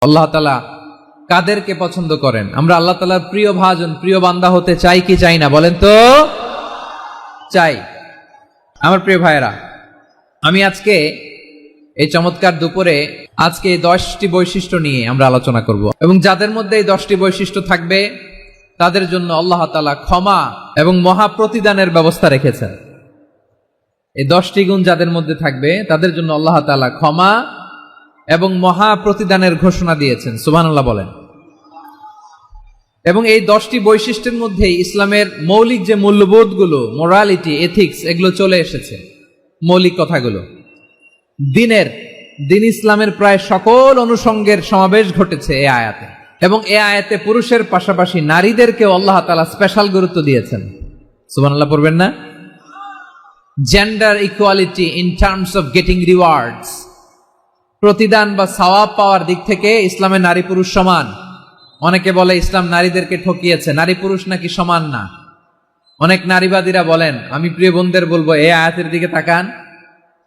আল্লাহ তাআলা কাদেরকে পছন্দ করেন? আমরা আল্লাহ তাআলার প্রিয় ভাজন, প্রিয় বান্দা হতে চাই কি চাই না বলেন তো? চাই। আমার প্রিয় ভাইয়েরা, আমি আজকে এই চমৎকার দুপুরে আজকে 10টি বৈশিষ্ট্য নিয়ে আমরা আলোচনা করব, এবং যাদের মধ্যে এই 10টি বৈশিষ্ট্য থাকবে তাদের জন্য আল্লাহ তাআলা ক্ষমা এবং মহা প্রতিদানের ব্যবস্থা রেখেছেন। এই 10টি গুণ যাদের মধ্যে থাকবে তাদের জন্য আল্লাহ তাআলা ক্ষমা এবং মহা প্রতিদানের ঘোষণা দিয়েছেন। সুবহানাল্লাহ বলেন। এবং এই 10টি বৈশিষ্ট্যের মধ্যে ইসলামের মৌলিক যে মূল্যবোধগুলো, মোরালিটি, এথিক্স, এগুলো চলে এসেছে। মৌলিক কথাগুলো দিন ইসলামের প্রায় সকল অনুষঙ্গের সমাবেশ ঘটেছে এই আয়াতে। এবং এই আয়াতে পুরুষের পাশাপাশি নারীদেরকেও আল্লাহ তাআলা স্পেশাল গুরুত্ব দিয়েছেন। সুবহানাল্লাহ পড়বেন না? Gender equality in terms of getting rewards, প্রতিদান বা সওয়াব পাওয়ার দিক থেকে ইসলামে নারী পুরুষ সমান। অনেকে বলে ইসলাম নারীদেরকে ঠকিয়েছে, নারী পুরুষ নাকি সমান না। অনেক নারীবাদীরা বলেন, আমি প্রিয় বোনদের বলবো এই আয়াতের দিকে তাকান,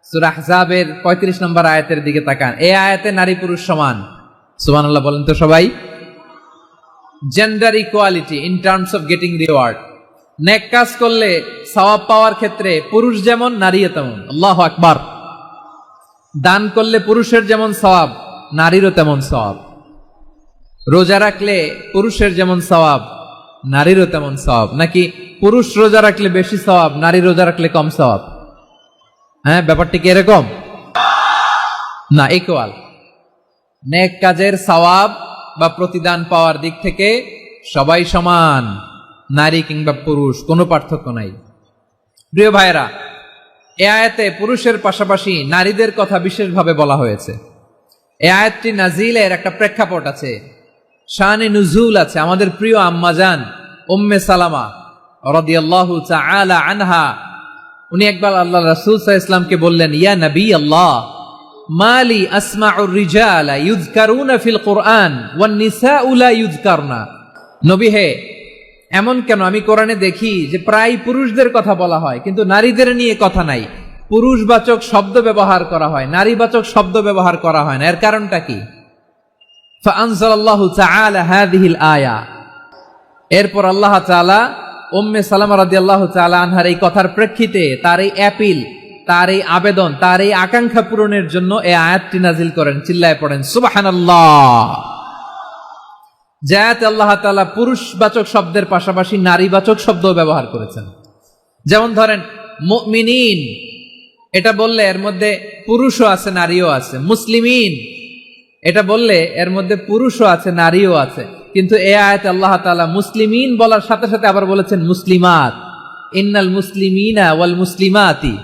সূরা আহজাবের 35 নম্বর আয়াতের দিকে তাকান। এই আয়াতে নারী পুরুষ সমান। সুবহানাল্লাহ বলেন তো সবাই। Gender equality in terms of getting reward, নেক কাজ করলে সওয়াব পাওয়ার ক্ষেত্রে পুরুষ যেমন নারীও তেমন। আল্লাহু আকবার। দান করলে পুরুষের যেমন সওয়াব, নারীরও তেমন সওয়াব। রোজা রাখলে পুরুষের যেমন সওয়াব, নারীরও তেমন সওয়াব। নাকি পুরুষ রোজা রাখলে বেশি সওয়াব, নারী রোজা রাখলে কম সওয়াব? হ্যাঁ, ব্যাপারটি কি এরকম না? ইকুয়াল। নেক কাজের সওয়াব বা প্রতিদান পাওয়ার দিক থেকে সবাই সমান, নারী কিংবা পুরুষ, কোনো পার্থক্য নাই। প্রিয় ভাইয়েরা, এই আয়াতে পুরুষের পাশাপাশি নারীদের কথা বিশেষভাবে বলা হয়েছে। এই আয়াতটি নাজিলের একটা প্রেক্ষাপট আছে, শানে নুজুল আছে। আমাদের প্রিয় আম্মাজান উম্মে সালামা রাদিয়াল্লাহু তাআলা আনহা, উনি একবার আল্লাহ রাসূল সাল্লাল্লাহু আলাইহি ওয়াসাল্লামকে বললেন, ইয়া নবী আল্লাহ, মালি আসমাউর রিজালা ইউযকারুনা ফিল কুরআন ওয়ান নিসাউ লা ইউযকারনা। নবী হে, এমন কেন আমি কোরআনে দেখি যে প্রায় পুরুষদের কথা বলা হয় কিন্তু নারীদের নিয়ে কথা নাই। পুরুষবাচক শব্দ ব্যবহার করা হয়, নারীবাচক শব্দ ব্যবহার করা হয় না। এর কারণটা কি? ফাআনজালাল্লাহু তাআলা হাযিহিল আয়া। এরপর আল্লাহ তাআলা উম্মে সালামা রাদিয়াল্লাহু তাআলা আনহার এই কথার প্রেক্ষিতে, তার এই অ্যাপিল, তার এই আবেদন, তার এই আকাঙ্ক্ষা পূরণের জন্য এই আয়াতটি নাজিল করেন। চিল্লায় পড়েন সুবহানাল্লাহ। যাতে আল্লাহ তাআলা পুরুষবাচক শব্দের পাশাপাশি নারীবাচক শব্দ ব্যবহার করেছেন। যেমন ধরেন মুমিনিন, এটা বললে এর মধ্যে পুরুষও আছে নারীও আছে। মুসলিমিন, এটা বললে এর মধ্যে পুরুষও আছে নারীও আছে। কিন্তু এই আয়াতে আল্লাহ তাআলা মুসলিমিন বলার সাথে সাথে আবার বলেছেন মুসলিমাত। ইন্নাল মুসলিমিনা ওয়াল মুসলিমাতি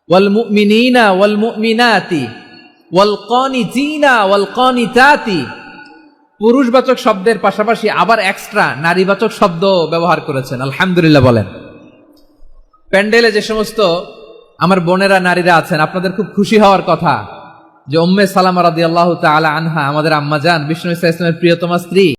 ওয়াল মুমিনিনা ওয়াল মুমিনাতি ওয়াল কানিতিনা ওয়াল কানিতাতি। পুরুষবাচক শব্দের পাশাপাশি আবার এক্সট্রা নারীবাচক শব্দ ব্যবহার করেছেন। আলহামদুলিল্লাহ বলেন। প্যান্ডেলে যে সমস্ত আমার বোনেরা নারীরা আছেন, আপনাদের খুব খুশি হওয়ার কথা যে উম্মে সালামা রাদিয়াল্লাহু তাআলা আনহা, আমাদের আম্মাজান বিষ্ণু ইসা ইসলামের প্রিয়তমা স্ত্রী,